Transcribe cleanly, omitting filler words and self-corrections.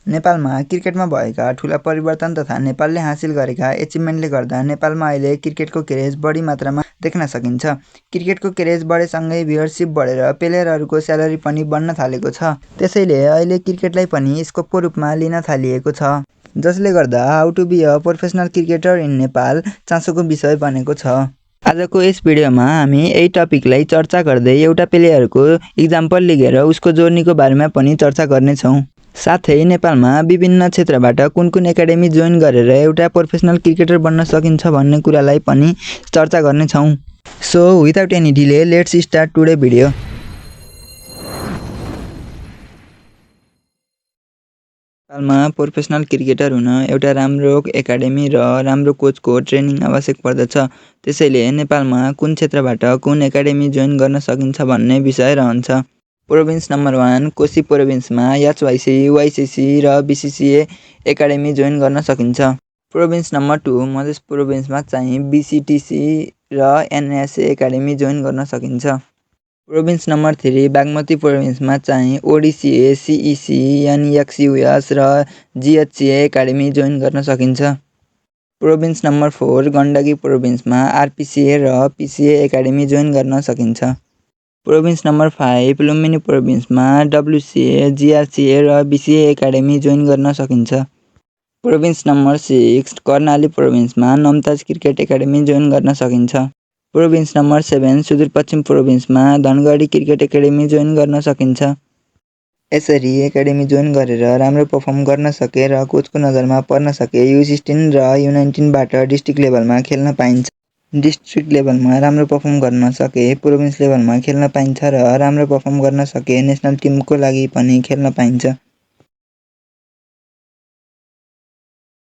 नेपालमा क्रिकेटमा भएका ठूला परिवर्तन तथा नेपालले हासिल गरेका एचिभमेन्टले गर्दा नेपालमा अहिले क्रिकेटको क्रेज बढी मात्रामा देख्न सकिन्छ। क्रिकेटको क्रेज बढेसँगै भ्युअरसिप बढेर प्लेयरहरूको स्यालेरी पनि बढ्न थालेको छ। त्यसैले अहिले क्रिकेटलाई पनि स्कोपको रूपमा लिन थालिएको छ, जसले गर्दा how to be a professional cricketer in Nepal चासोको विषय बनेको छ। आजको यस भिडियोमा हामी यही टपिकलाई चर्चा गर्दै एउटा प्लेयरको इक्जाम्पल लिएर उसको जर्नीको बारेमा पनि चर्चा गर्नेछौँ। साथै नेपालमा विभिन्न क्षेत्रबाट कुन एकाडेमी जोइन गरेर एउटा प्रोफेसनल क्रिकेटर बन्न सकिन्छ भन्ने कुरालाई पनि चर्चा गर्नेछौँ। So without any delay let's start today video. नेपालमा प्रोफेसनल क्रिकेटर हुन एउटा राम्रो एकाडेमी र राम्रो कोचको ट्रेनिङ आवश्यक पर्दछ। त्यसैले नेपालमा कुन क्षेत्रबाट कुन एकाडेमी जोइन गर्न सकिन्छ भन्ने विषय रहन्छ। प्रोभिन्स नम्बर 1 कोशी प्रोभिन्समा एचवाइसी, वाइसिसी र बीसीसीए एकाडेमी जोइन गर्न सकिन्छ। प्रोभिन्स नम्बर 2 मधेस प्रोभिन्समा चाहिँ बीसीटीसी र एनएसए एकाडेमी जोइन गर्न सकिन्छ। प्रोभिन्स नम्बर 3 बागमती प्रोभिन्समा चाहिँ ओडिसीए, सीईसी, एनएक्सयूएस र जीएचसीए एकाडेमी जोइन गर्न सकिन्छ। प्रोभिन्स नम्बर 4 गण्डकी प्रोभिन्समा आरपीसीए र पीसीए एकाडेमी जोइन गर्न सकिन्छ। प्रोभिन्स नम्बर 5 लुम्बिनी प्रोभिन्समा डब्ल्युसीए, जीआरसीए र बीसीए एकाडेमी जोइन गर्न सकिन्छ। प्रोभिन्स नम्बर 6 कर्णाली प्रोभिन्समा नमताज क्रिकेट एकाडेमी जोइन गर्न सकिन्छ। प्रोभिन्स नम्बर 7 सुदूरपश्चिम प्रोभिन्समा धनगढी क्रिकेट एकाडेमी जोइन गर्न सकिन्छ। यसरी एकाडेमी जोइन गरेर राम्रो पर्फर्म गर्न सके र कोचको नजरमा पर्न सके U16 र U19बाट डिस्ट्रिक्ट लेभलमा खेल्न पाइन्छ। डिस्ट्रिक्ट लेभलमा राम्रो पर्फर्म गर्न सके प्रोभिन्स लेभलमा खेल्न पाइन्छ र राम्रो पर्फर्म गर्न सके नेसनल टिमको लागि पनि खेल्न पाइन्छ।